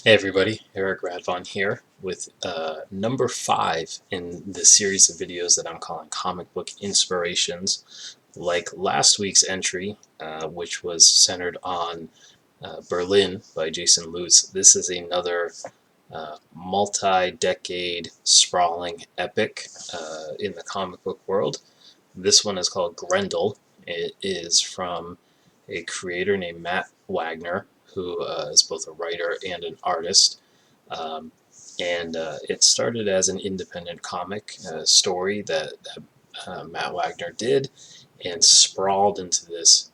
Hey everybody, Eric Radvon here with number 5 in the series of videos that I'm calling Comic Book Inspirations. Like last week's entry, which was centered on Berlin by Jason Lutz, this is another multi-decade sprawling epic in the comic book world. This one is called Grendel. It is from a creator named Matt Wagner, who is both a writer and an artist. Um, and it started as an independent comic story that Matt Wagner did and sprawled into this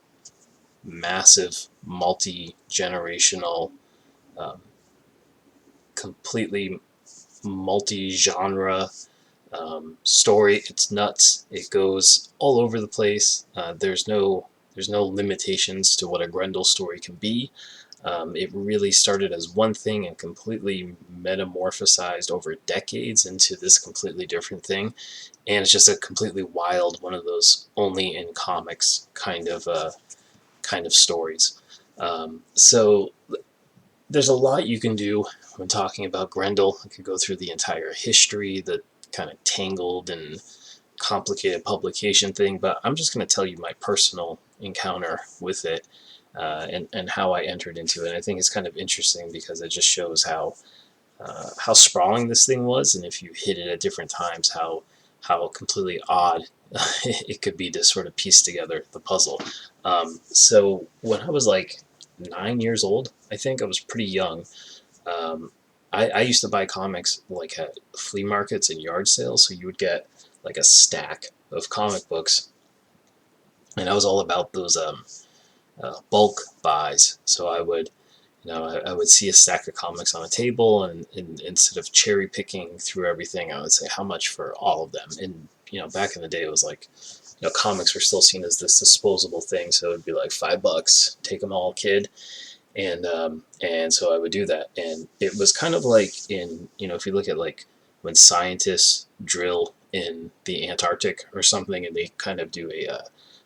massive, multi generational, um, completely multi genre story. It's nuts. It goes all over the place. There's no limitations to what a Grendel story can be. It really started as one thing and completely metamorphosized over decades into this completely different thing. And it's just a completely wild one of those only in comics kind of stories. So there's a lot you can do when talking about Grendel. I could go through the entire history, the kind of tangled and complicated publication thing, but I'm just going to tell you my personal encounter with it and how I entered into it. I think it's kind of interesting because it just shows how sprawling this thing was, and if you hit it at different times, how completely odd it could be to sort of piece together the puzzle. So when I was like 9 years old, I think I was pretty young. Um, I used to buy comics like at flea markets and yard sales, so you would get like a stack of comic books, and I was all about those bulk buys. So I would see a stack of comics on a table, and instead of cherry picking through everything, I would say how much for all of them. And back in the day, it was like, comics were still seen as this disposable thing, so it would be like $5, take them all, kid. And so I would do that, and it was kind of like in if you look at like when scientists drill in the Antarctic or something, and they kind of do a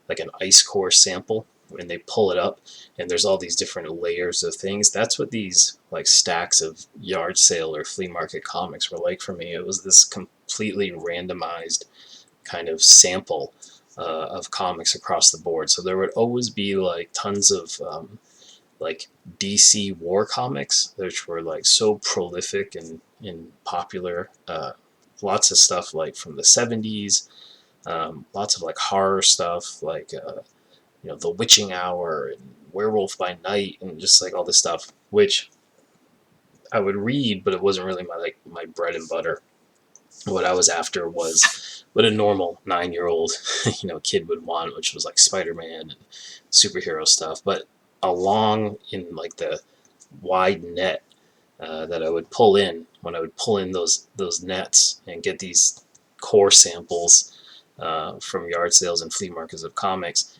like an ice core sample, and they pull it up, and there's all these different layers of things. That's what these like stacks of yard sale or flea market comics were like for me. It was this completely randomized kind of sample of comics across the board. So there would always be like tons of like DC war comics, which were like so prolific and popular. Lots of stuff like from the 70s, lots of like horror stuff like The Witching Hour and Werewolf by Night, and just like all this stuff, which I would read, but it wasn't really my bread and butter. What I was after was what a normal 9-year-old kid would want, which was like Spider-Man and superhero stuff. But along in like the wide net that I would pull in when I would pull in those nets and get these core samples from yard sales and flea markets of comics,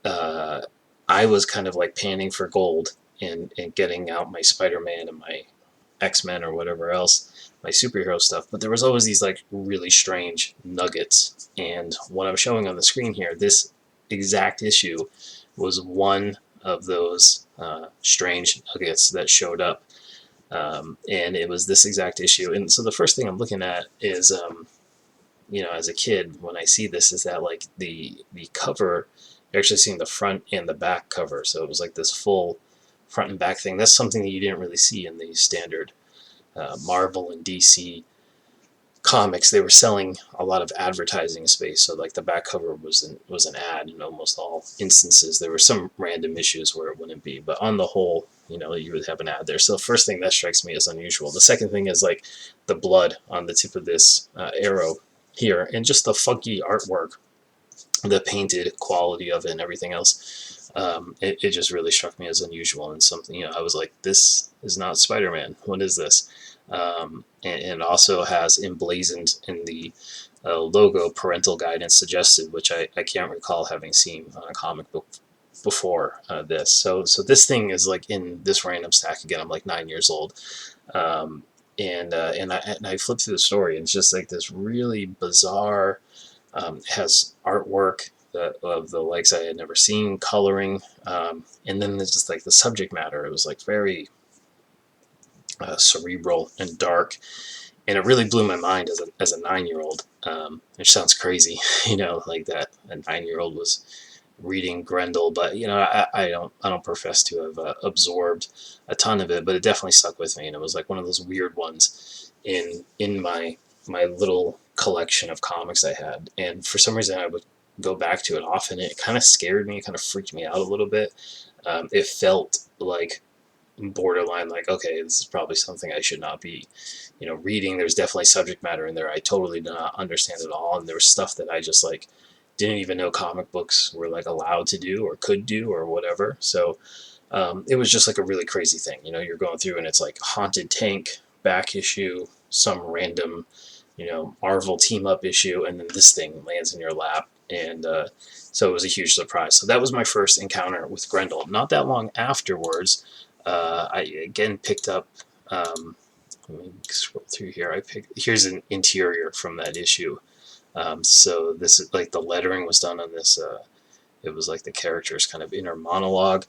uh, I was kind of like panning for gold and getting out my Spider-Man and my X-Men or whatever else, my superhero stuff. But there was always these like really strange nuggets. And what I'm showing on the screen here, this exact issue was one of those strange nuggets that showed up. And it was this exact issue. And so the first thing I'm looking at is, as a kid, when I see this, is that like the cover, you're actually seeing the front and the back cover. So it was like this full front and back thing. That's something that you didn't really see in the standard Marvel and DC comics. They were selling a lot of advertising space, so like the back cover was an ad in almost all instances. There were some random issues where it wouldn't be, but on the whole, you would have an ad there. So the first thing that strikes me as unusual. The second thing is like the blood on the tip of this arrow here, and just the funky artwork, the painted quality of it, and everything else. It just really struck me as unusual and something. I was like, this is not Spider-Man. What is this? And also has emblazoned in the logo parental guidance suggested, which I can't recall having seen on a comic book before this. So this thing is like in this random stack again. I'm like 9 years old. And I flipped through the story, and it's just like this really bizarre, has artwork of the likes I had never seen, coloring, and then there's just like the subject matter. It was like very cerebral and dark, and it really blew my mind as a 9-year-old. Which sounds crazy, like that a 9-year-old was reading Grendel, but I don't profess to have absorbed a ton of it, but it definitely stuck with me, and it was like one of those weird ones in my little collection of comics I had, and for some reason I would go back to it often. It kind of scared me, it kind of freaked me out a little bit. It felt like borderline, like, okay, this is probably something I should not be reading. There's definitely subject matter in there I totally did not understand at all, and there was stuff that I just like didn't even know comic books were like allowed to do or could do or whatever. So it was just like a really crazy thing. You're going through and it's like Haunted Tank back issue, some random Marvel team up issue, and then this thing lands in your lap. And so it was a huge surprise. So that was my first encounter with Grendel. Not that long afterwards, I again picked up. Let me scroll through here. Here's an interior from that issue. So this is like the lettering was done on this. It was like the character's kind of inner monologue.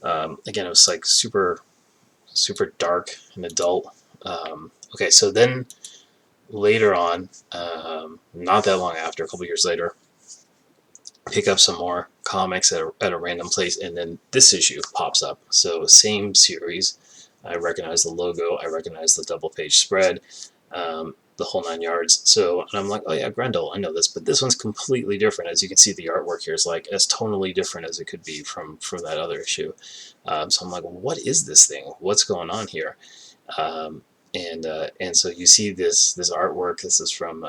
Again, it was like super, super dark and adult. Okay, so then later on, not that long after, a couple years later, pick up some more comics at a random place, and then this issue pops up. So same series. I recognize the logo. I recognize the double page spread. The whole 9 yards. So, and I'm like, oh yeah, Grendel, I know this, but this one's completely different. As you can see, the artwork here is like as tonally different as it could be from that other issue. So I'm like, what is this thing? What's going on here? And so you see this artwork. This is from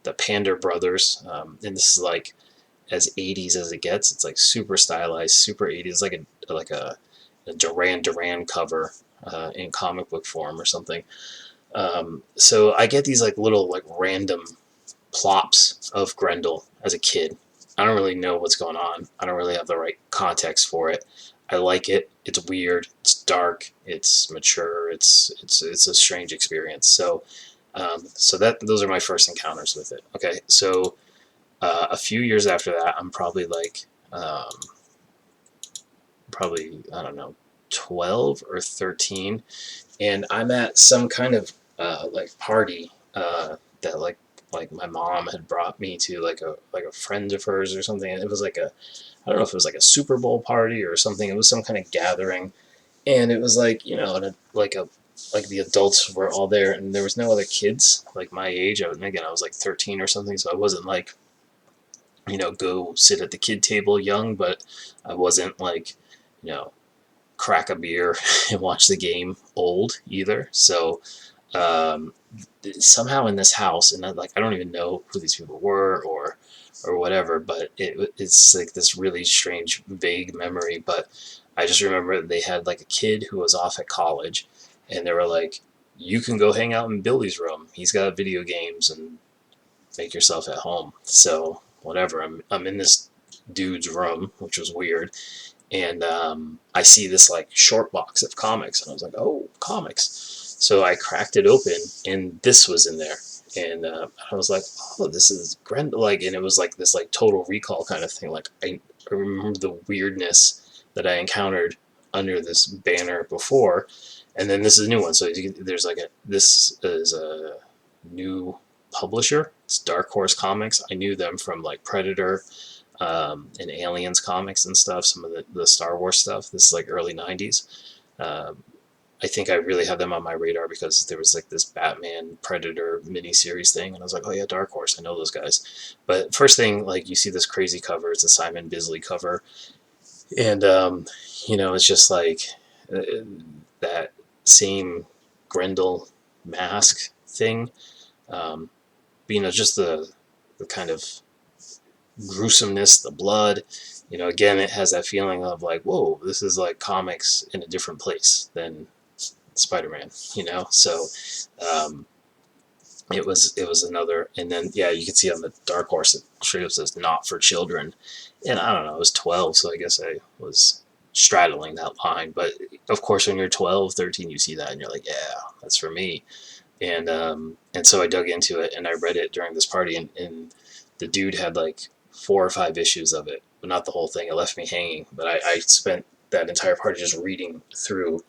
the Pander brothers, and this is like as 80s as it gets. It's like super stylized, super 80s, like a Duran Duran cover in comic book form or something. So I get these like little like random plops of Grendel as a kid. I don't really know what's going on. I don't really have the right context for it. I like it. It's weird. It's dark. It's mature. It's a strange experience. So that those are my first encounters with it. Okay, so a few years after that, I'm probably like I don't know, 12 or 13, and I'm at some kind of like party that like my mom had brought me to, like a friend of hers or something. And it was like I don't know if it was like a Super Bowl party or something. It was some kind of gathering, and it was like like the adults were all there, and there was no other kids like my age. I was like 13 or something, so I wasn't like go sit at the kid table young, but I wasn't like you know crack a beer and watch the game old either. So um, somehow in this house, and I don't even know who these people were or whatever, but it's like this really strange, vague memory. But I just remember they had like a kid who was off at college, and they were like, "You can go hang out in Billy's room. He's got video games, and make yourself at home." So whatever, I'm in this dude's room, which was weird, and I see this like short box of comics, and I was like, "Oh, comics!" So I cracked it open, and this was in there, and I was like, "Oh, this is Grendel!" Like, and it was like this like Total Recall kind of thing. Like I remember the weirdness that I encountered under this banner before, and then this is a new one. So there's like this is a new publisher. It's Dark Horse Comics. I knew them from like Predator and Aliens comics and stuff, some of the Star Wars stuff. This is like early 90s. Um, I think I really had them on my radar because there was like this Batman Predator miniseries thing, and I was like, oh yeah, Dark Horse, I know those guys. But first thing, like you see this crazy cover, it's a Simon Bisley cover, and it's just like uh, that same Grendel mask thing. Um, just the kind of gruesomeness, the blood. Again, it has that feeling of like, whoa, this is like comics in a different place than Spider-Man. So um, it was another, and then yeah, you can see on the Dark Horse it straight up says "not for children," and I don't know, I was 12, so I guess I was straddling that line. But of course, when you're 12, 13, you see that and you're like, yeah, that's for me. And so I dug into it and I read it during this party, and the dude had like 4 or 5 issues of it, but not the whole thing. It left me hanging, but I spent that entire party just reading through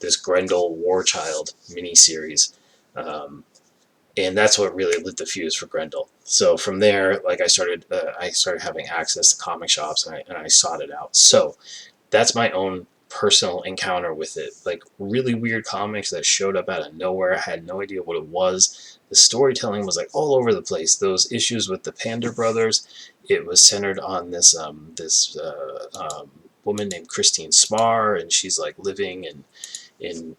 this Grendel Warchild miniseries. Um, and that's what really lit the fuse for Grendel. So from there, like I started having access to comic shops, and I sought it out. So that's my own personal encounter with it. Like really weird comics that showed up out of nowhere. I had no idea what it was. The storytelling was like all over the place. Those issues with the Panda brothers, it was centered on this woman named Christine Spar, and she's like living in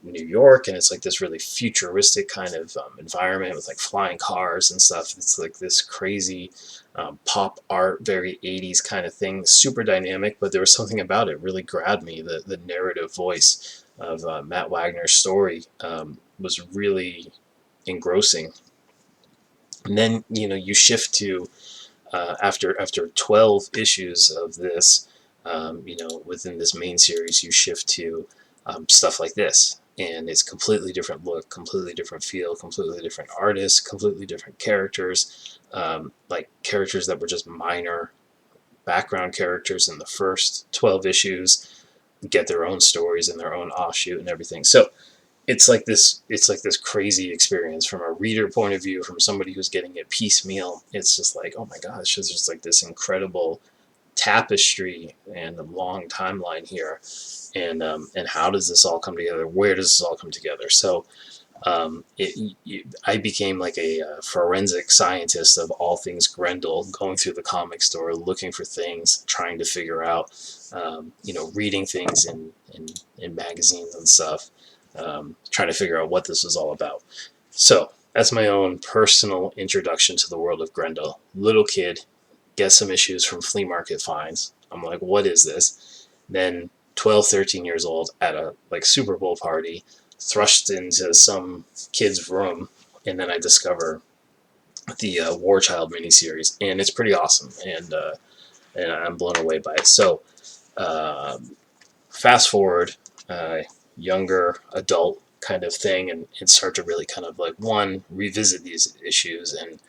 New York, and it's like this really futuristic kind of environment with like flying cars and stuff. It's like this crazy pop art, very 80s kind of thing, super dynamic, but there was something about it really grabbed me. The narrative voice of Matt Wagner's story was really engrossing. And then you shift to after 12 issues of this, within this main series, you shift to stuff like this. And it's completely different look, completely different feel, completely different artists, completely different characters, like characters that were just minor background characters in the first 12 issues get their own stories and their own offshoot and everything. So it's like this crazy experience from a reader point of view, from somebody who's getting it piecemeal. It's just like, oh my gosh, there's just like this incredible tapestry and a long timeline here. And how does this all come together? Where does this all come together? So I became like a forensic scientist of all things Grendel, going through the comic store, looking for things, trying to figure out, reading things in magazines and stuff, trying to figure out what this was all about. So that's my own personal introduction to the world of Grendel. Little kid, get some issues from flea market finds. I'm like, what is this? Then 12, 13 years old at a like Super Bowl party, thrust into some kid's room, and then I discover the Warchild miniseries, and it's pretty awesome, and I'm blown away by it. So, fast forward, younger adult kind of thing, and start to really kind of like, one, revisit these issues and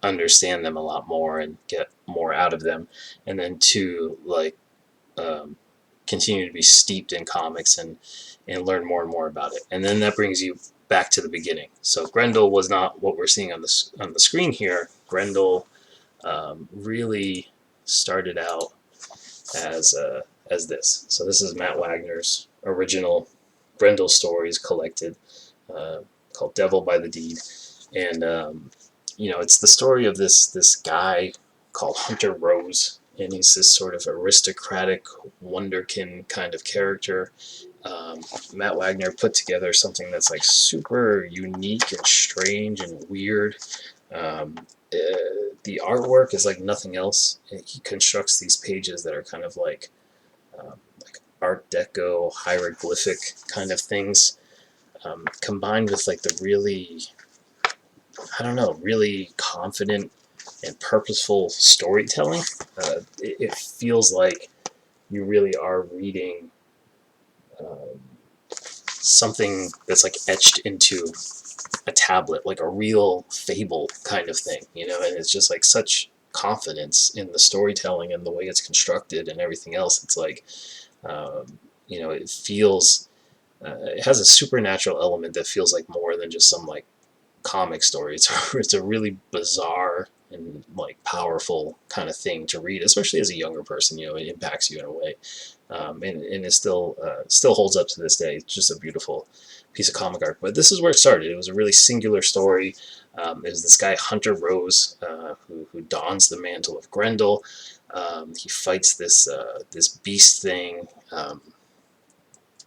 understand them a lot more and get more out of them, and then two, like um, continue to be steeped in comics and learn more and more about it. And then that brings you back to the beginning. So Grendel was not what we're seeing on the screen here. Grendel really started out as this. So this is Matt Wagner's original Grendel stories collected, called Devil by the Deed, and it's the story of this guy called Hunter Rose, and he's this sort of aristocratic wonderkin kind of character. Matt Wagner put together something that's like super unique and strange and weird. The artwork is like nothing else. He constructs these pages that are kind of like Art Deco hieroglyphic kind of things, combined with like the really, I don't know, really confident and purposeful storytelling. It feels like you really are reading something that's like etched into a tablet, like a real fable kind of thing, and it's just like such confidence in the storytelling and the way it's constructed and everything else. It's like, it feels, it has a supernatural element that feels like more than just some like comic story. It's a really bizarre and like powerful kind of thing to read, especially as a younger person. It impacts you in a way, and it still holds up to this day. It's just a beautiful piece of comic art. But this is where it started. It was a really singular story. It was this guy Hunter Rose, who dons the mantle of Grendel. He fights this beast thing.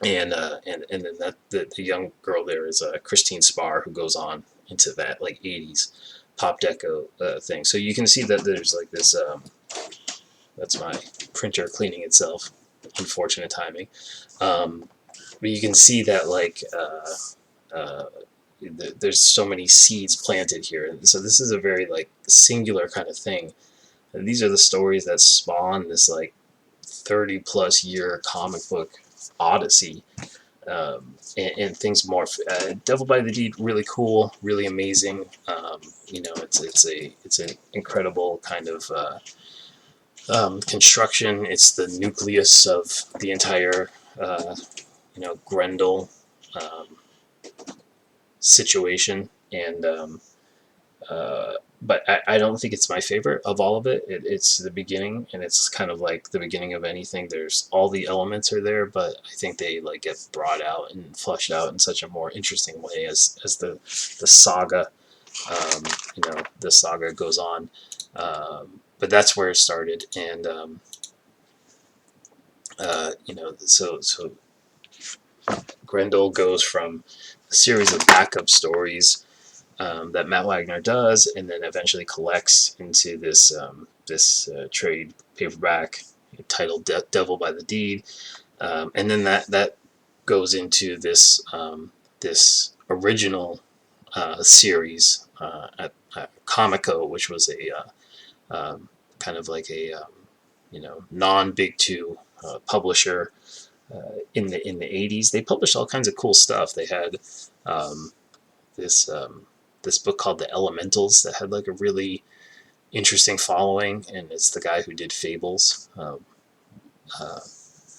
And then the young girl there is Christine Spar, who goes on into that like 80s pop deco thing. So you can see that there's like this. That's my printer cleaning itself. Unfortunate timing. But you can see that like there's so many seeds planted here. And so this is a very like singular kind of thing. And these are the stories that spawn this like 30 plus year comic book odyssey, and things more. Devil by the Deed, really cool, really amazing. It's an incredible kind of construction. It's the nucleus of the entire Grendel um, situation, and but I don't think it's my favorite of all of it. It's the beginning, and it's kind of like the beginning of anything. There's all the elements are there, but I think they like get brought out and fleshed out in such a more interesting way as the saga, the saga goes on. But that's where it started, and so Grendel goes from a series of backup stories that Matt Wagner does, and then eventually collects into this trade paperback titled "Devil by the Deed," and then that goes into this original series at Comico, which was kind of like a non-big two publisher in the 80s. They published all kinds of cool stuff. They had um, this this book called The Elementals that had like a really interesting following, and it's the guy who did Fables, uh,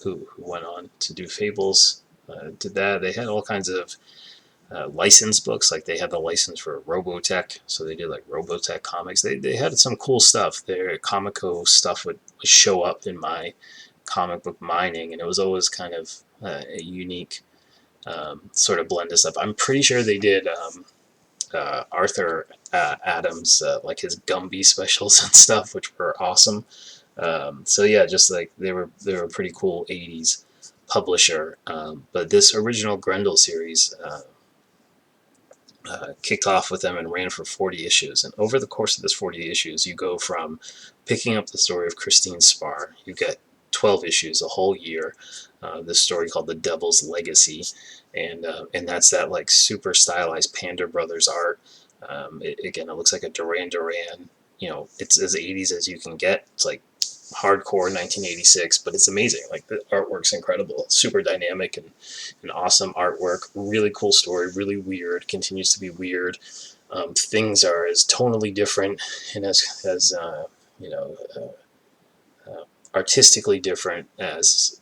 who went on to do Fables. Did that. They had all kinds of licensed books, like they had the license for Robotech, so they did like Robotech comics. They had some cool stuff. Their Comico stuff would show up in my comic book mining, and it was always kind of a unique sort of blend of stuff. I'm pretty sure they did Arthur Adams, like his Gumby specials and stuff, which were awesome. So yeah, just like they were a pretty cool '80s publisher. But this original Grendel series kicked off with them and ran for 40 issues. And over the course of this 40 issues, you go from picking up the story of Christine Spar. You get 12 issues, a whole year. This story called The Devil's Legacy, and that's that like super stylized Panda Brothers art. Again, it looks like a Duran Duran. It's as 80s as you can get. It's like hardcore 1986, but it's amazing. Like the artwork's incredible, super dynamic and awesome artwork. Really cool story, really weird. Continues to be weird. Things are as tonally different and as you know artistically different as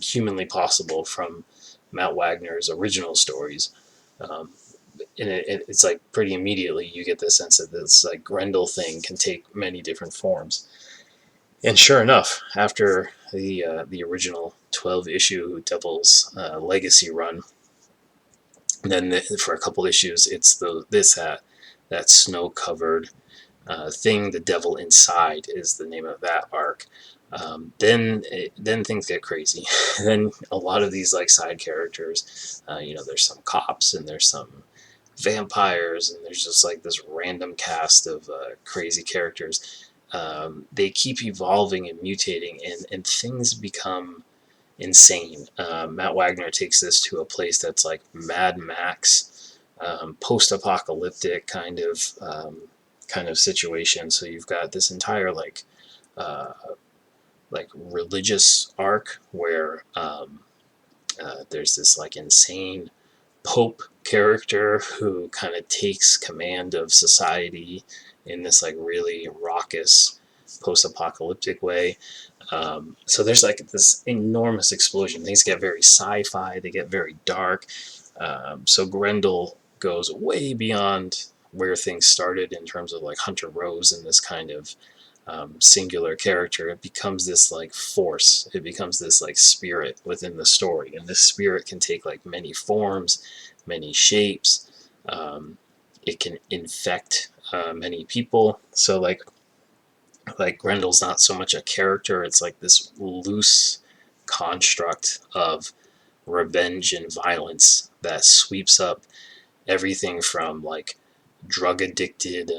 humanly possible from Matt Wagner's original stories. Um, and it's like pretty immediately you get the sense that this like Grendel thing can take many different forms. And sure enough, after the original 12 issue Devil's Legacy run, then for a couple issues it's that snow covered thing. The Devil Inside is the name of that arc. Then things get crazy. Then a lot of these like side characters, there's some cops and there's some vampires and there's just like this random cast of crazy characters. They keep evolving and mutating, and things become insane. Matt Wagner takes this to a place that's like Mad Max, post-apocalyptic kind of situation. So you've got this entire uh, like religious arc where there's this like insane Pope character who kind of takes command of society in this like really raucous post-apocalyptic way. So there's like this enormous explosion. Things get very sci-fi. They get very dark. So Grendel goes way beyond where things started in terms of like Hunter Rose and this kind of singular character. It becomes this like force. It becomes this like spirit within the story, and this spirit can take like many forms, many shapes. It can infect many people. So like Grendel's not so much a character. It's like this loose construct of revenge and violence that sweeps up everything from like drug addicted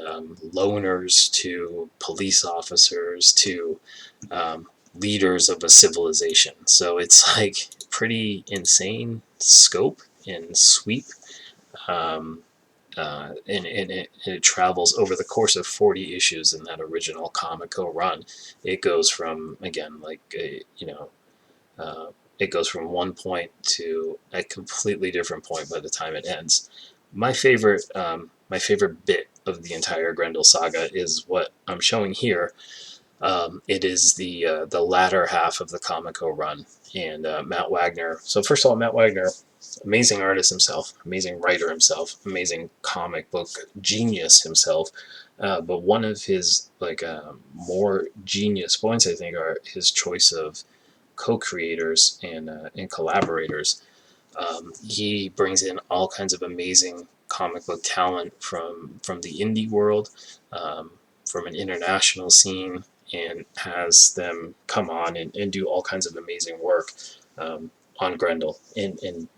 loners to police officers to leaders of a civilization. So it's like pretty insane scope and sweep. Um, and it travels over the course of 40 issues in that original Comico run. It goes from, again, it goes from one point to a completely different point by the time it ends. My favorite bit of the entire Grendel saga is what I'm showing here. It is the latter half of the Comico run, and Matt Wagner. So first of all, Matt Wagner amazing artist himself, amazing writer himself, amazing comic book genius himself. But one of his more genius points, I think, are his choice of co-creators and collaborators. He brings in all kinds of amazing comic book talent from the indie world, um, from an international scene, and has them come on and do all kinds of amazing work on Grendel. And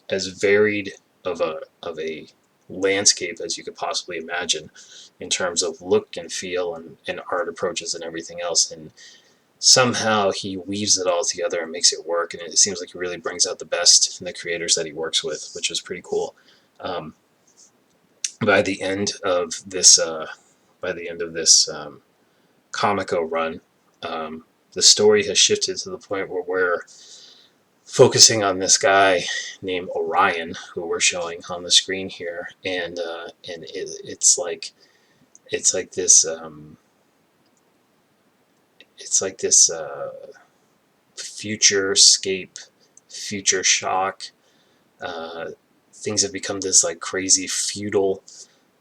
as varied of a landscape as you could possibly imagine in terms of look and feel and art approaches and everything else. And somehow he weaves it all together and makes it work. And it seems like he really brings out the best in the creators that he works with, which is pretty cool. Um, by the end of this, Comico run, the story has shifted to the point where we're focusing on this guy named Orion, who we're showing on the screen here, and it's like this it's like this future scape, future shock. Uh, Things have become this like crazy feudal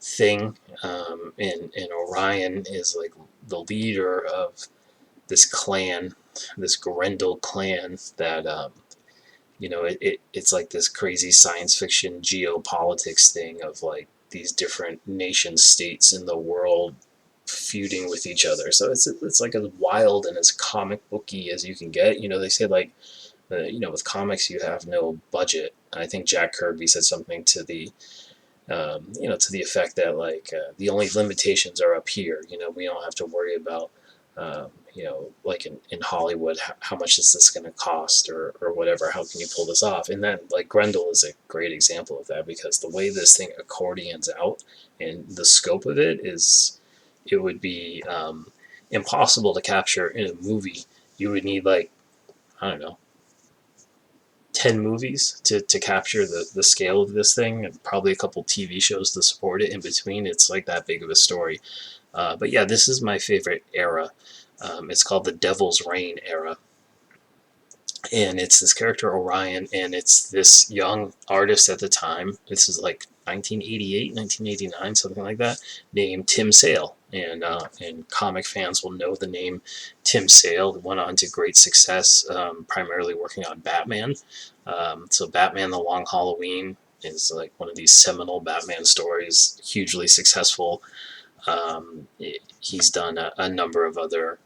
thing, and Orion is like the leader of this clan, this Grendel clan that it's like this crazy science fiction geopolitics thing of like these different nation states in the world feuding with each other. So it's like as wild and as comic booky as you can get. They say like with comics you have no budget. I think Jack Kirby said something to the effect that like the only limitations are up here. We don't have to worry about like in Hollywood, how much is this going to cost or whatever? How can you pull this off? And then like Grendel is a great example of that because the way this thing accordions out and the scope of it would be impossible to capture in a movie. You would need like, I don't know, 10 movies to capture the scale of this thing, and probably a couple TV shows to support it in between. It's like that big of a story. But yeah, this is my favorite era. It's called the Devil's Reign era. And it's this character Orion, and it's this young artist at the time. This is like 1988, 1989, something like that, named Tim Sale. And comic fans will know the name Tim Sale. He went on to great success, primarily working on Batman. So Batman: The Long Halloween is like one of these seminal Batman stories, hugely successful. He's done a number of other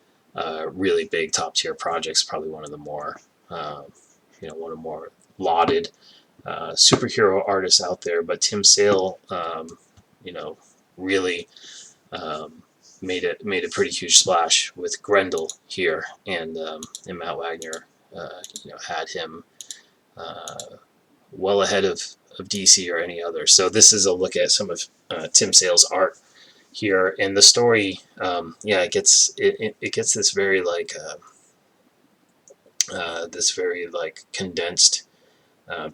really big top tier projects. Probably one of the more uh, one of the more lauded superhero artists out there. But Tim Sale, really um, made a pretty huge splash with Grendel here, and Matt Wagner, had him well ahead of DC or any other. So this is a look at some of Tim Sale's art here, and the story. It gets this very like condensed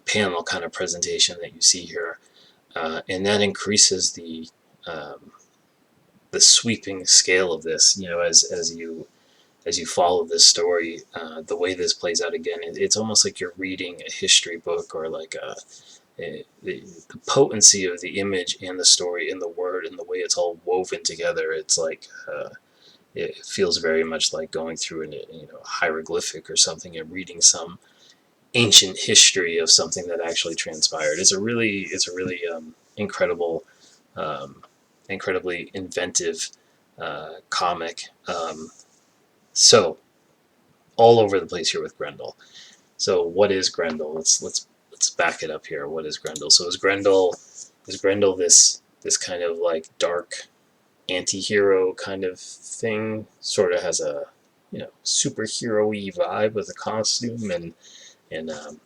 panel kind of presentation that you see here, and that increases um, the sweeping scale of this. As you follow this story, the way this plays out again, it's almost like you're reading a history book or like the potency of the image and the story and the word and the way it's all woven together. It's like it feels very much like going through a hieroglyphic or something and reading some ancient history of something that actually transpired. It's a really incredible, um, incredibly inventive comic. So all over the place here with Grendel. So what is Grendel? Let's back it up here. What is Grendel? So is Grendel this kind of like dark anti-hero kind of thing? Sort of has a superhero-y vibe with a costume and a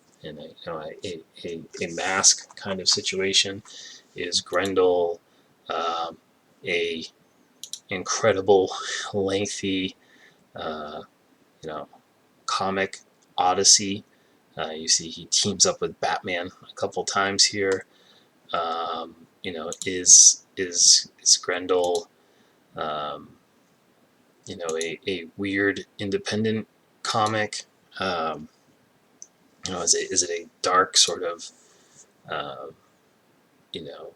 mask kind of situation. Is Grendel um, a incredible, lengthy, uh, you know, comic odyssey? You see, he teams up with Batman a couple times here. Is Grendel, um, a weird independent comic? Is it a dark sort of um, you know,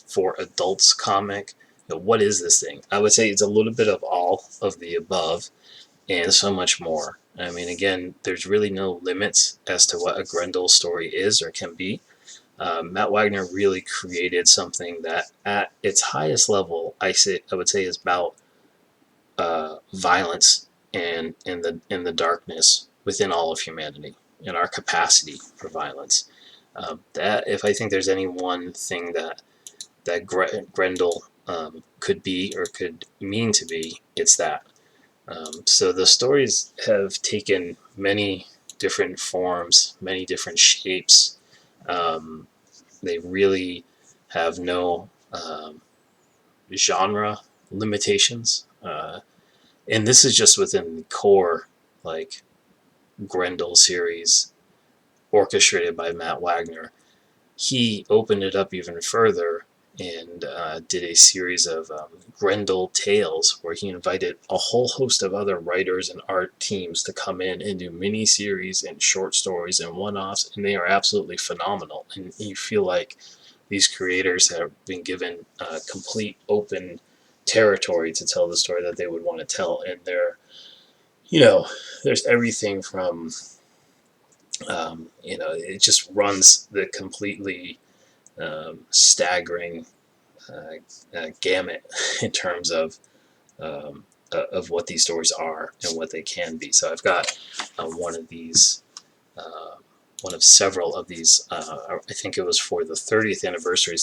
for adults comic. What is this thing? I would say it's a little bit of all of the above and so much more. I mean, again, there's really no limits as to what a Grendel story is or can be. Matt Wagner really created something that, at its highest level, I would say is about violence and in the darkness within all of humanity and our capacity for violence. That, if I think there's any one thing that Grendel could be or could mean to be, it's that. So the stories have taken many different forms, many different shapes. Um, they really have no genre limitations. And this is just within the core, like, Grendel series, orchestrated by Matt Wagner. He opened it up even further and did a series of Grendel Tales, where he invited a whole host of other writers and art teams to come in and do mini series and short stories and one-offs, and they are absolutely phenomenal. And you feel like these creators have been given complete open territory to tell the story that they would want to tell, and you know, there's everything from it just runs the completely staggering gamut in terms of what these stories are and what they can be. So I've got one of these, one of several of these. I think it was for the 30th anniversary.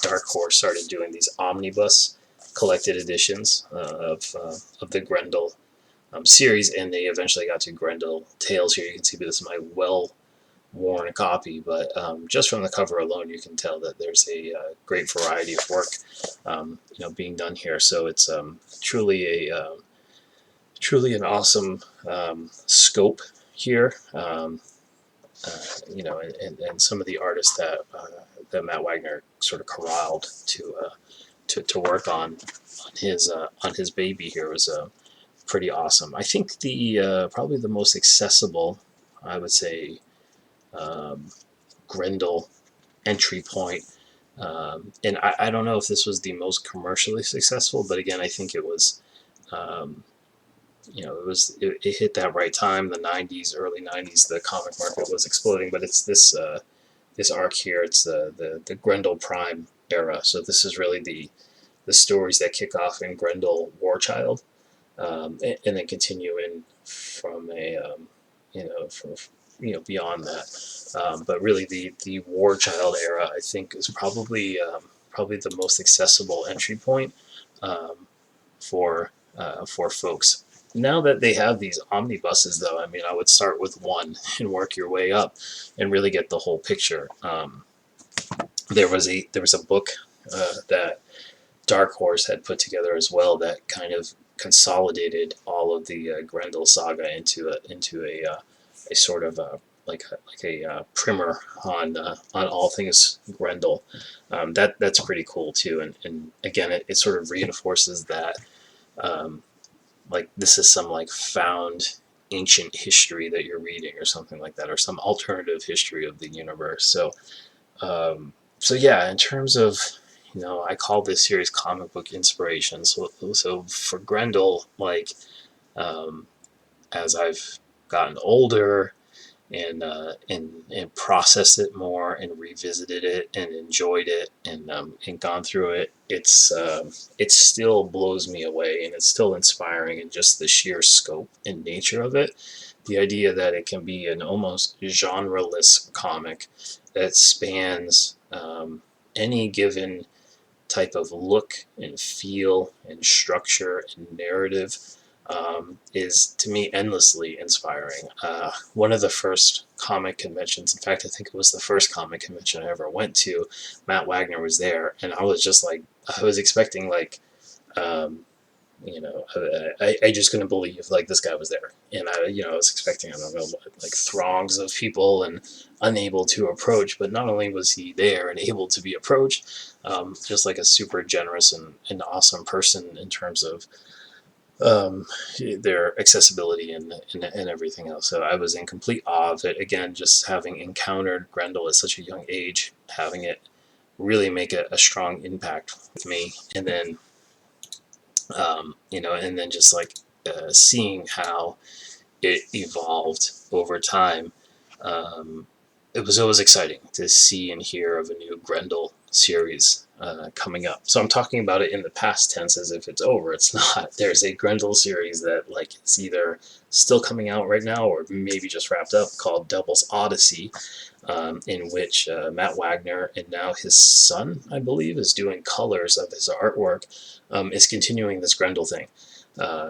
Dark Horse started doing these omnibus collected editions of the Grendel series, and they eventually got to Grendel Tales. Here you can see this is my worn copy, but just from the cover alone, you can tell that there's a great variety of work, being done here. So it's truly an awesome scope here. And some of the artists that Matt Wagner sort of corralled to work on his baby here was pretty awesome. I think the probably the most accessible, I would say, um, Grendel entry point. And I don't know if this was the most commercially successful, but again, I think it was, um, it hit that right time, the 90s, early 90s, the comic market was exploding, but it's this arc here, it's the Grendel Prime era. So this is really the stories that kick off in Grendel Warchild, and then continue in from from beyond that. But really, the War Child era, I think, is probably the most accessible entry point um, for folks. Now that they have these omnibuses, though, I mean, I would start with one and work your way up, and really get the whole picture. There was a book that Dark Horse had put together as well, that kind of consolidated all of the Grendel saga into a sort of a primer on all things Grendel. That's pretty cool too, and again, it sort of reinforces that, um, like, this is some, like, found ancient history that you're reading or something like that, or some alternative history of the universe. So yeah, in terms of, I call this series comic book inspiration. So for Grendel, like, um, as I've gotten older and processed it more and revisited it and enjoyed it and gone through it, it still blows me away, and it's still inspiring in just the sheer scope and nature of it. The idea that it can be an almost genreless comic that spans any given type of look and feel and structure and narrative is, to me, endlessly inspiring. One of the first comic conventions, in fact, I think it was the first comic convention I ever went to, Matt Wagner was there, and I was just like, I was expecting, like, um, I just couldn't believe, like, this guy was there, and I was expecting, I don't know, like, throngs of people and unable to approach. But not only was he there and able to be approached, just like a super generous and awesome person in terms of um, their accessibility and everything else. So I was in complete awe of it. Again, just having encountered Grendel at such a young age, having it really make a strong impact with me, and then and then just like seeing how it evolved over time. Um, it was always exciting to see and hear of a new Grendel series coming up. So I'm talking about it in the past tense as if it's over. It's not. There's a Grendel series that like is either still coming out right now or maybe just wrapped up called Devil's Odyssey, in which Matt Wagner and now his son, I believe, is doing colors of his artwork, is continuing this Grendel thing.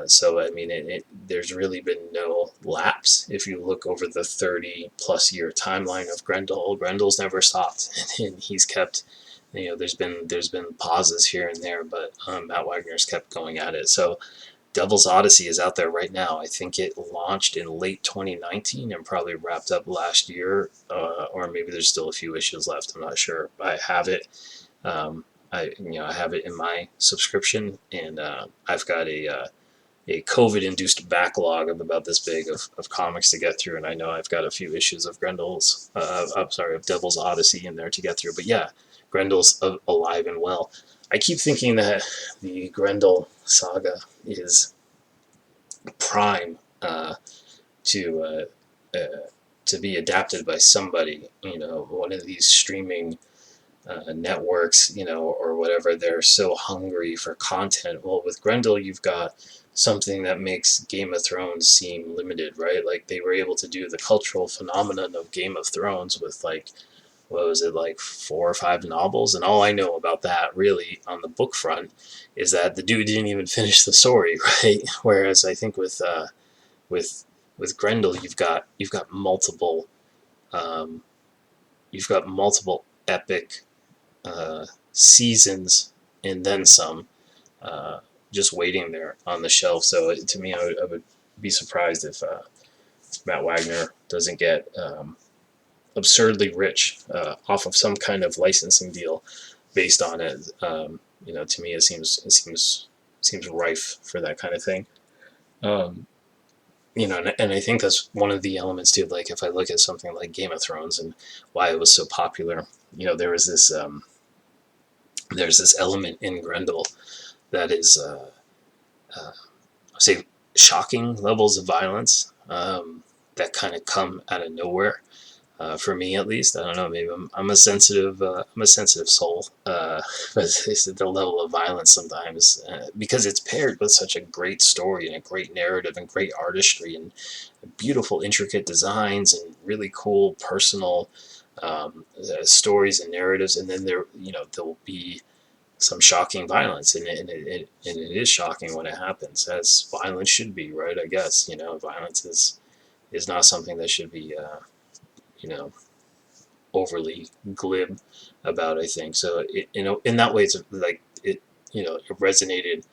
So I mean, there's really been no lapse. If you look over the 30-plus-year timeline of Grendel, Grendel's never stopped, and he's kept. There's been pauses here and there, but Matt Wagner's kept going at it. So Devil's Odyssey is out there right now. I think it launched in late 2019 and probably wrapped up last year, or maybe there's still a few issues left. I'm not sure. I have it. I have it in my subscription, and I've got a COVID-induced backlog of about this big of comics to get through, and I know I've got a few issues of of Devil's Odyssey in there to get through. But yeah, Grendel's alive and well. I keep thinking that the Grendel saga is prime to to be adapted by somebody. One of these streaming networks, or whatever. They're so hungry for content. Well, with Grendel, you've got something that makes Game of Thrones seem limited, right? Like they were able to do the cultural phenomenon of Game of Thrones with like, what was it, like 4 or 5 novels, and all I know about that really on the book front is that the dude didn't even finish the story, right? Whereas I think with with Grendel, you've got um, multiple epic seasons and then some, uh, just waiting there on the shelf. So to me, I would be surprised if Matt Wagner doesn't get absurdly rich off of some kind of licensing deal based on it. To me, it seems rife for that kind of thing. Um, and I think that's one of the elements too. Like if I look at something like Game of Thrones and why it was so popular, there was this there's this element in Grendel that is, uh, say, shocking levels of violence that kind of come out of nowhere. For me, at least, I don't know. Maybe I'm a sensitive soul, but it's the level of violence sometimes because it's paired with such a great story and a great narrative and great artistry and beautiful, intricate designs and really cool personal stories and narratives. And then there'll be some shocking violence, and it is shocking when it happens, as violence should be, right? I guess violence is not something that should be you know overly glib about. I think so. In that way, it's like it resonated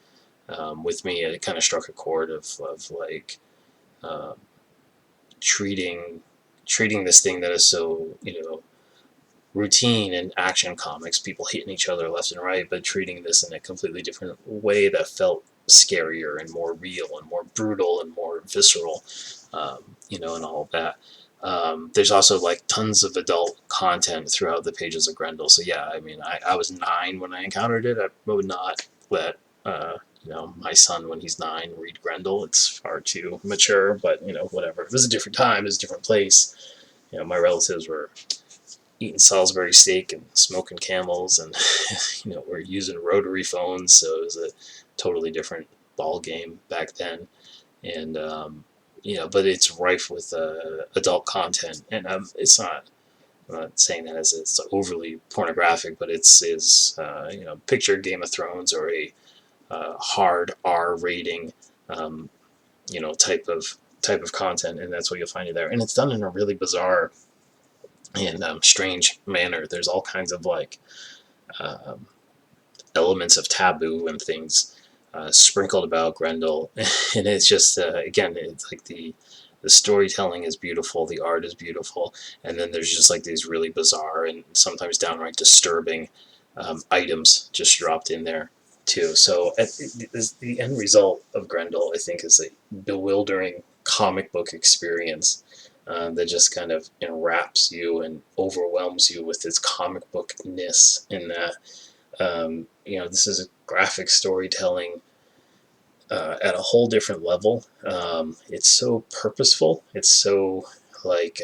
with me. It kind of struck a chord of like um, treating treating this thing that is so routine in action comics, people hitting each other left and right, but treating this in a completely different way that felt scarier and more real and more brutal and more visceral, and all of that. There's also like tons of adult content throughout the pages of Grendel. So yeah, I mean, I was 9 when I encountered it. I would not let my son when he's 9 read Grendel. It's far too mature. But whatever. It was a different time. It was a different place. My relatives were eating Salisbury steak and smoking camels, and we're using rotary phones, so it was a totally different ball game back then. And but it's rife with adult content, and it's not. I'm not saying that as it's overly pornographic, but it's picture Game of Thrones or a hard R rating, um, type of content, and that's what you'll find it there. And it's done in a really bizarre and strange manner. There's all kinds of like um, elements of taboo and things sprinkled about Grendel, and it's just again, it's like the storytelling is beautiful, the art is beautiful, and then there's just like these really bizarre and sometimes downright disturbing items just dropped in there. too. So the end result of Grendel, I think, is a bewildering comic book experience that just kind of enwraps you and overwhelms you with its comic bookness. In that, this is a graphic storytelling at a whole different level. It's so purposeful. It's so like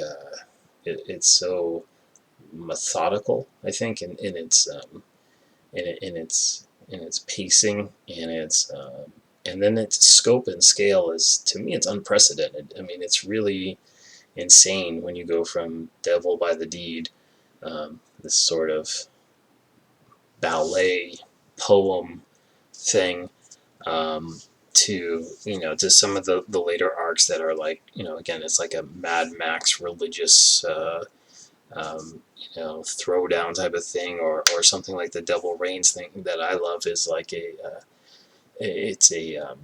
it's so methodical. I think in its pacing and its and then its scope and scale is, to me, it's unprecedented. I mean, it's really insane when you go from Devil by the Deed, this sort of ballet poem thing, to to some of the later arcs that are like, again, it's like a Mad Max religious throwdown type of thing, or something like the Devil Reigns thing that I love is like it's a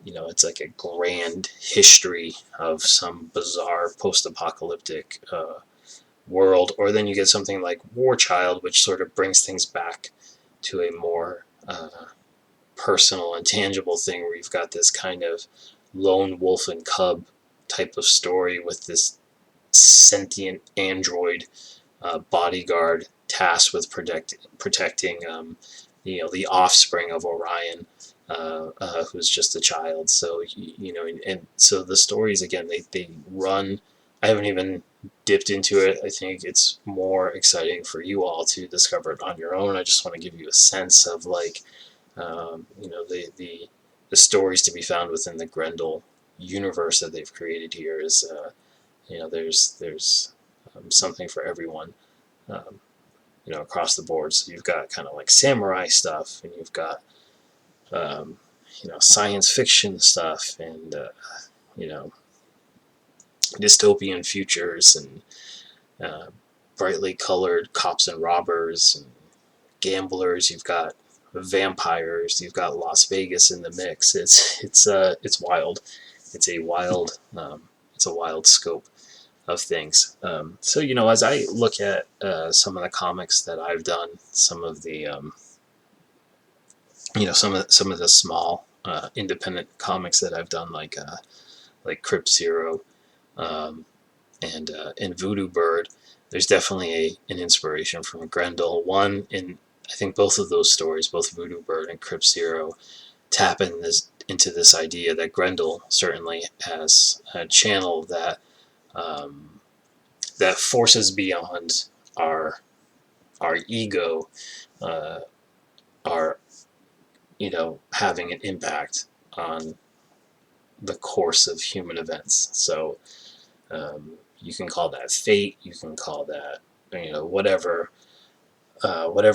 it's like a grand history of some bizarre post-apocalyptic world. Or then you get something like War Child, which sort of brings things back to a more personal and tangible thing, where you've got this kind of lone wolf and cub type of story with this sentient android bodyguard tasked with protecting the offspring of Orion, who's just a child. So and so the stories, again, they run. I haven't even dipped into it. I think it's more exciting for you all to discover it on your own. I just want to give you a sense of like the stories to be found within the Grendel universe that they've created here is there's something for everyone, um, across the board. So you've got kind of like samurai stuff, and you've got science fiction stuff, and you know dystopian futures, and uh, brightly colored cops and robbers and gamblers. You've got vampires. You've got Las Vegas in the mix. It's wild. It's a wild it's a wild scope of things. So as I look at some of the comics that I've done, some of the some of the small independent comics that I've done, like Crypt Zero, um, and Voodoo Bird. There's definitely an inspiration from Grendel. One in I think both of those stories, both Voodoo Bird and Crypt Zero, tap into this idea that Grendel certainly has a channel um, that forces beyond our our ego, uh, our having an impact on the course of human events. So you can call that fate, you can call that whatever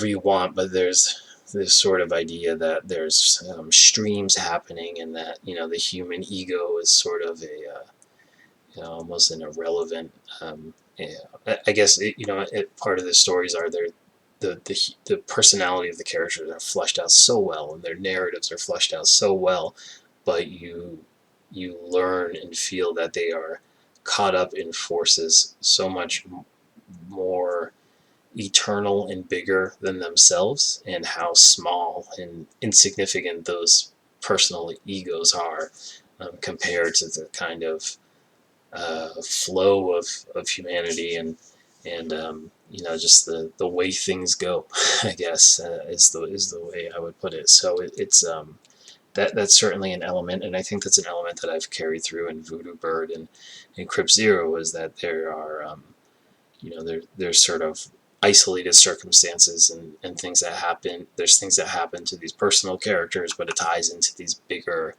you want, but there's this sort of idea that there's streams happening, and that the human ego is sort of a almost an irrelevant. I guess part of the stories are the personality of the characters are fleshed out so well, and their narratives are fleshed out so well, but you learn and feel that they are caught up in forces so much more eternal and bigger than themselves, and how small and insignificant those personal egos are, compared to the kind of flow of humanity, and just the way things go. I guess is the way I would put it. So it's that's certainly an element, and I think that's an element that I've carried through in Voodoo Bird and Crypt Zero, is that there are there's sort of isolated circumstances, and things that happen. There's things that happen to these personal characters, but it ties into these bigger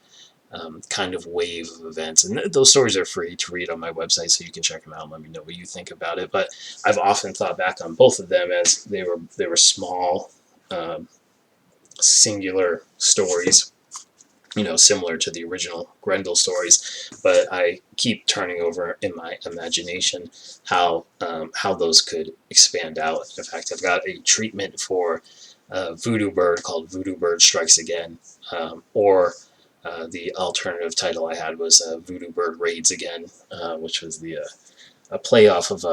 kind of wave of events. And those stories are free to read on my website, so you can check them out and let me know what you think about it. But I've often thought back on both of them as they were small, um, singular stories, similar to the original Grendel stories. But I keep turning over in my imagination how those could expand out. In fact, I've got a treatment for Voodoo Bird called Voodoo Bird Strikes Again, or the alternative title I had was Voodoo Bird Raids Again, which was a playoff of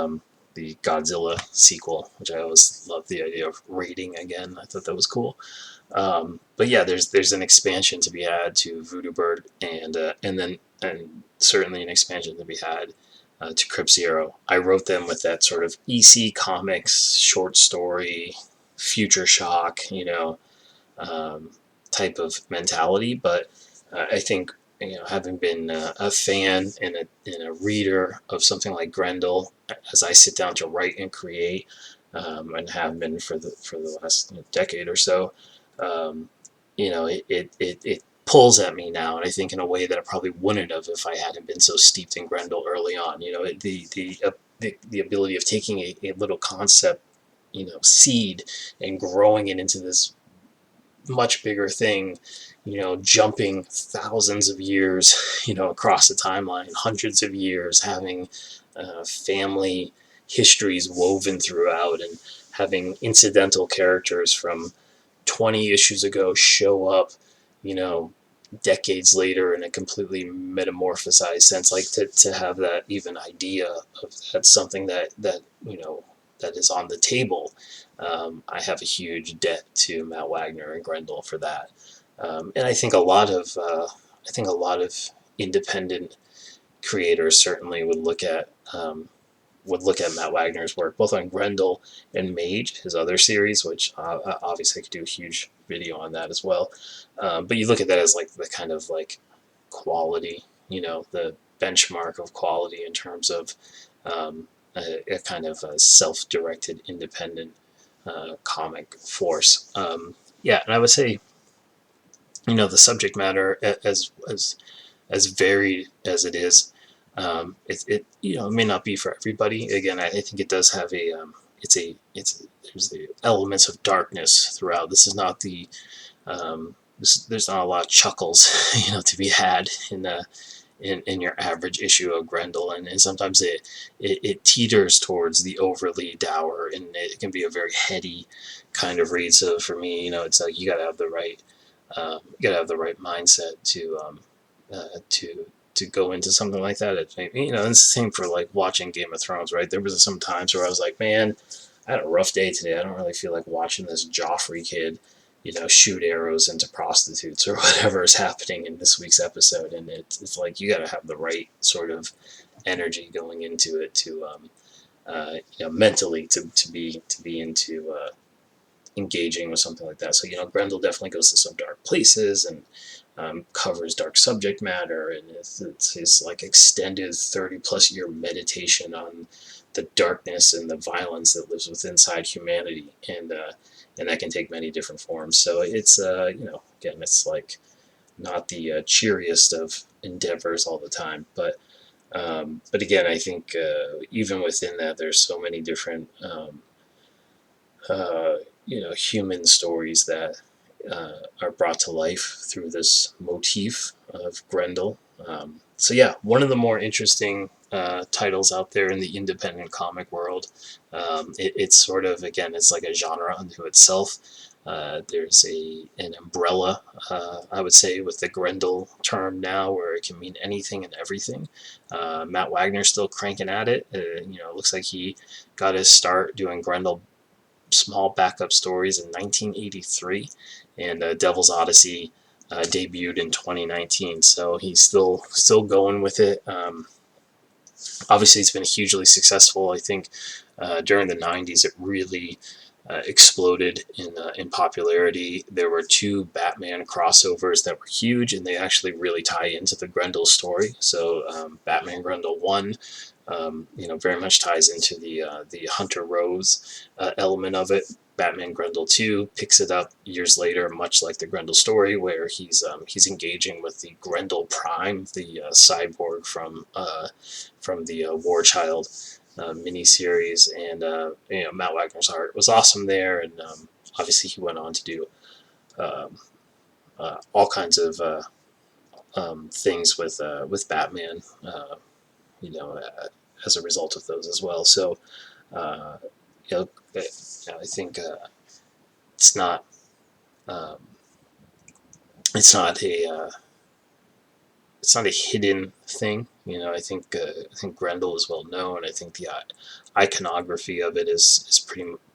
the Godzilla sequel, which I always loved the idea of raiding again. I thought that was cool. But yeah, there's an expansion to be had to Voodoo Bird, and certainly an expansion to be had to Crypt Zero. I wrote them with that sort of EC Comics short story, future shock, um, type of mentality. But I think, having been a fan and a reader of something like Grendel, as I sit down to write and create, and have been for the last decade or so, um, it pulls at me now, and I think in a way that it probably wouldn't have if I hadn't been so steeped in Grendel early on. The ability of taking a little concept, seed, and growing it into this much bigger thing, jumping thousands of years, across the timeline, hundreds of years, having family histories woven throughout, and having incidental characters from 20 issues ago show up, you know, decades later in a completely metamorphosized sense. Like to have that even idea of that's something that is on the table. I have a huge debt to Matt Wagner and Grendel for that. And I think a lot of independent creators certainly would look at Matt Wagner's work, both on Grendel and Mage, his other series, which obviously I could do a huge video on that as well. But you look at that as like the kind of like quality, the benchmark of quality in terms of a kind of a self-directed, independent comic force. Yeah, and I would say, the subject matter, as varied as it is, it may not be for everybody. Again, I think it does have there's the elements of darkness throughout. This is not there's not a lot of chuckles, to be had in your average issue of Grendel, and sometimes it teeters towards the overly dour, and it can be a very heady kind of read. So for me, it's like you gotta have the right mindset to go into something like that. It's the same for like watching Game of Thrones, right? There was some times where I was like, man, I had a rough day today. I don't really feel like watching this Joffrey kid, shoot arrows into prostitutes or whatever is happening in this week's episode. And it's like you got to have the right sort of energy going into it to, mentally to be into engaging with something like that. So Grendel definitely goes to some dark places and covers dark subject matter, and it's his like extended 30+ year meditation on the darkness and the violence that lives within inside humanity, and that can take many different forms. So it's again, it's like not the cheeriest of endeavors all the time, but again, I think even within that, there's so many different uh, human stories that are brought to life through this motif of Grendel. So yeah, one of the more interesting titles out there in the independent comic world. It's sort of, again, it's like a genre unto itself. There's an umbrella, I would say, with the Grendel term now, where it can mean anything and everything. Matt Wagner's still cranking at it. It looks like he got his start doing Grendel small backup stories in 1983, and Devil's Odyssey debuted in 2019. So he's still going with it. Obviously, it's been hugely successful. I think during the 90s, it really exploded in popularity. There were two Batman crossovers that were huge, and they actually really tie into the Grendel story. So Batman Grendel 1, very much ties into the Hunter Rose element of it. Batman Grendel 2 picks it up years later, much like the Grendel story, where he's engaging with the Grendel Prime, the cyborg from the War Child miniseries, and Matt Wagner's art was awesome there, and obviously he went on to do um, all kinds of things with Batman, you know, uh, as a result of those as well. So, uh, I think it's not um, it's not a hidden thing. I think Grendel is well known. I think the iconography of it is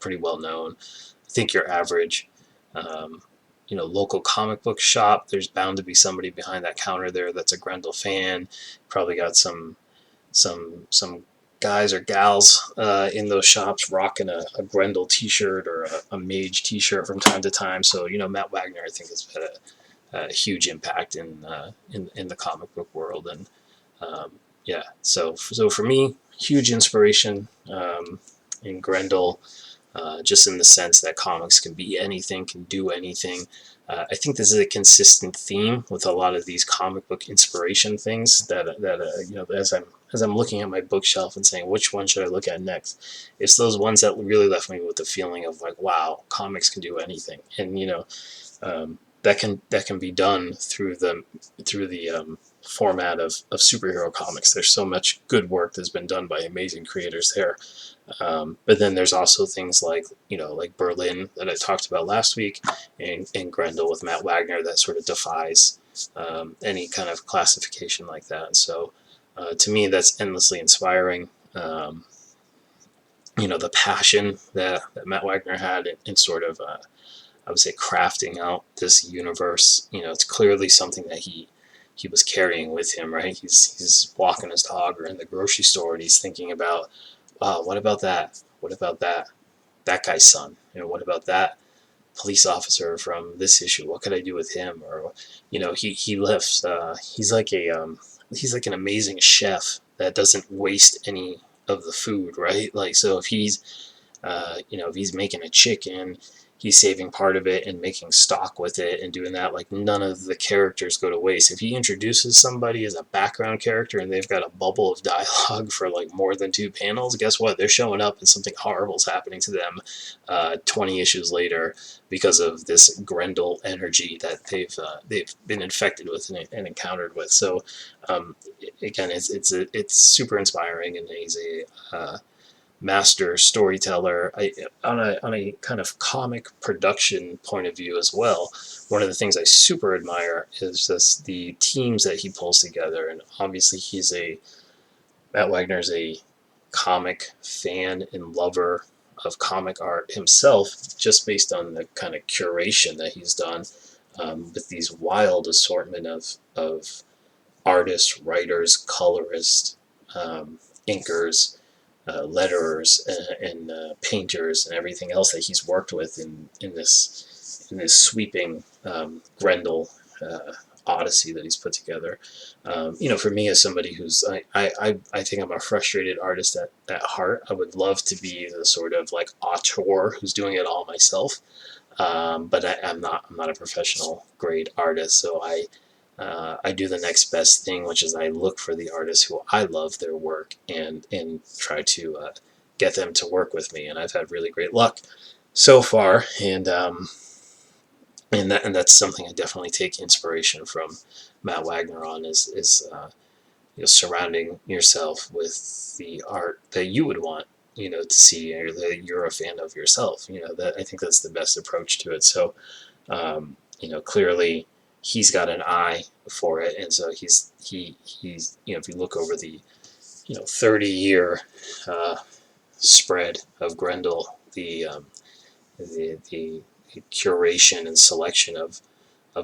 pretty well known. I think your average, um, local comic book shop, there's bound to be somebody behind that counter there that's a Grendel fan. Probably got some guys or gals in those shops rocking a Grendel T-shirt or a Mage T-shirt from time to time. So Matt Wagner, I think, has had a huge impact in the comic book world, and yeah. So for me, huge inspiration in Grendel, just in the sense that comics can be anything, can do anything. I think this is a consistent theme with a lot of these comic book inspiration things that as I'm looking at my bookshelf and saying which one should I look at next, it's those ones that really left me with the feeling of like, wow, comics can do anything, and that can be done through the format of superhero comics. There's so much good work that's been done by amazing creators there. But then there's also things like Berlin that I talked about last week, and Grendel with Matt Wagner that sort of defies any kind of classification like that. So to me, that's endlessly inspiring. The passion that Matt Wagner had in sort of, I would say, crafting out this universe. It's clearly something that he was carrying with him, right? He's walking his dog or in the grocery store and he's thinking about, wow, what about that? What about that guy's son? What about that police officer from this issue? What could I do with him? Or he lifts. He's like an amazing chef that doesn't waste any of the food, right? Like, so if he's making a chicken, he's saving part of it and making stock with it and doing that. Like, none of the characters go to waste. If he introduces somebody as a background character and they've got a bubble of dialogue for like more than 2 panels, guess what? They're showing up and something horrible is happening to them 20 issues later because of this Grendel energy that they've been infected with and encountered with. So again, it's super inspiring, and he's a master storyteller. On a kind of comic production point of view as well, one of the things I super admire is the teams that he pulls together. And obviously Matt Wagner's a comic fan and lover of comic art himself, just based on the kind of curation that he's done with these wild assortment of artists, writers, colorists, inkers, letterers, and painters, and everything else that he's worked with in this sweeping Grendel odyssey that he's put together. For me, as somebody who's I think I'm a frustrated artist at heart. I would love to be the sort of like auteur who's doing it all myself. But I'm not a professional grade artist, so I do the next best thing, which is I look for the artists who I love their work and try to get them to work with me. And I've had really great luck so far, and that's something I definitely take inspiration from Matt Wagner on is surrounding yourself with the art that you would want to see, or that you're a fan of yourself. That, I think that's the best approach to it. So clearly he's got an eye for it, and so he's if you look over the 30-year spread of Grendel, the curation and selection of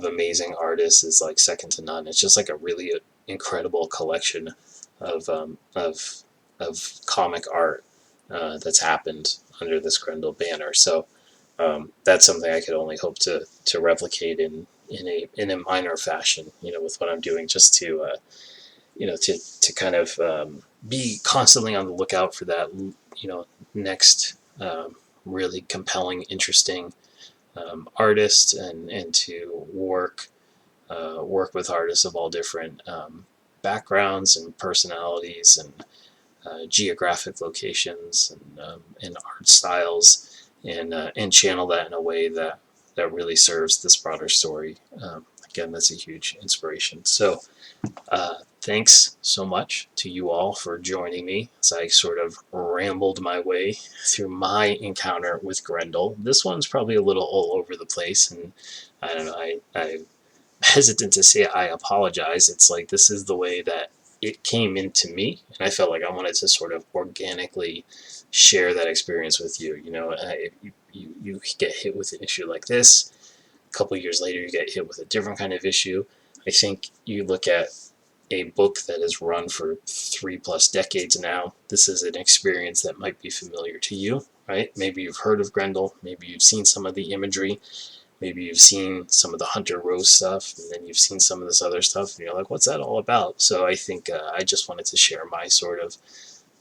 amazing artists is like second to none. It's just like a really incredible collection of comic art that's happened under this Grendel banner. So that's something I could only hope to replicate in a minor fashion, with what I'm doing, just to to kind of be constantly on the lookout for that, next really compelling, interesting artist, and to work with artists of all different backgrounds and personalities and geographic locations and art styles, and channel that in a way that really serves this broader story. Again, that's a huge inspiration. So thanks so much to you all for joining me as I sort of rambled my way through my encounter with Grendel. This one's probably a little all over the place, and I don't know. I hesitant to say I apologize. It's like this is the way that it came into me, and I felt like I wanted to sort of organically share that experience with you. You get hit with an issue like this, a couple years later you get hit with a different kind of issue. I think you look at a book that has run for 3+ decades now. This is an experience that might be familiar to you, right? Maybe you've heard of Grendel, maybe you've seen some of the imagery, maybe you've seen some of the Hunter Rose stuff, and then you've seen some of this other stuff, and you're like, what's that all about? So I think I just wanted to share my sort of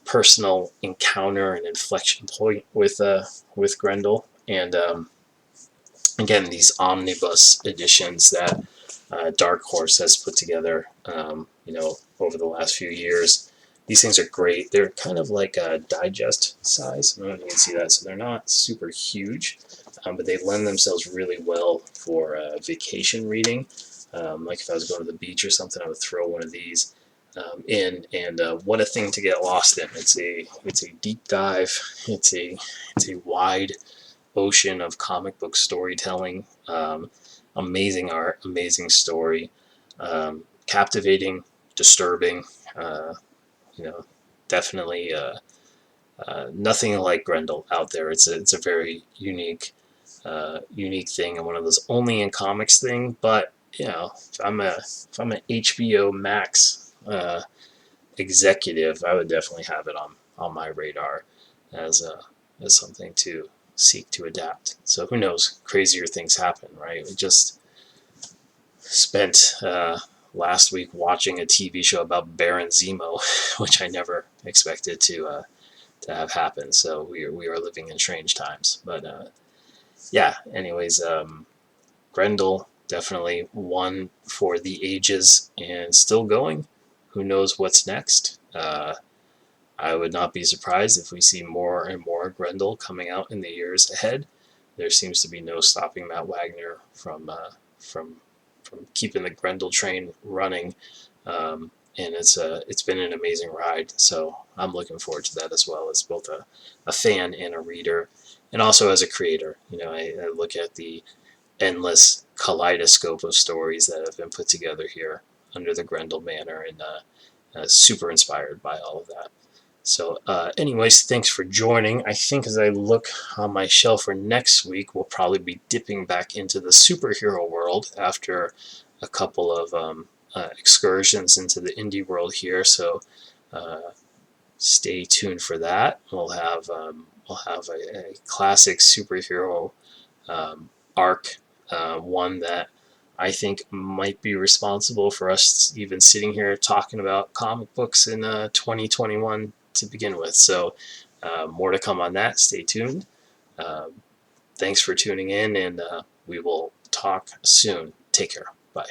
personal encounter and inflection point with Grendel. And again, these omnibus editions that Dark Horse has put together, over the last few years. These things are great. They're kind of like a digest size. I don't know if you can see that. So they're not super huge, but they lend themselves really well for vacation reading. Like if I was going to the beach or something, I would throw one of these in, and what a thing to get lost in. It's a deep dive. It's a wide ocean of comic book storytelling. Amazing art, amazing story, captivating, disturbing. Uh, you know, definitely nothing like Grendel out there. It's a very unique thing, and one of those only in comics thing. But if I'm an HBO Max executive, I would definitely have it on my radar as something to seek to adapt. So who knows? Crazier things happen, right? We just spent last week watching a TV show about Baron Zemo, which I never expected to have happen. So we are living in strange times. But yeah, anyways, Grendel definitely one for the ages and still going. Who knows what's next? I would not be surprised if we see more and more Grendel coming out in the years ahead. There seems to be no stopping Matt Wagner from keeping the Grendel train running, and it's been an amazing ride. So I'm looking forward to that as well as both a fan and a reader, and also as a creator. I look at the endless kaleidoscope of stories that have been put together here under the Grendel banner, and super inspired by all of that. So, anyways, thanks for joining. I think as I look on my shelf for next week, we'll probably be dipping back into the superhero world after a couple of excursions into the indie world here. So, stay tuned for that. We'll have a classic superhero arc, one that I think might be responsible for us even sitting here talking about comic books in 2021 to begin with. So more to come on that. Stay tuned. Thanks for tuning in, and we will talk soon. Take care. Bye.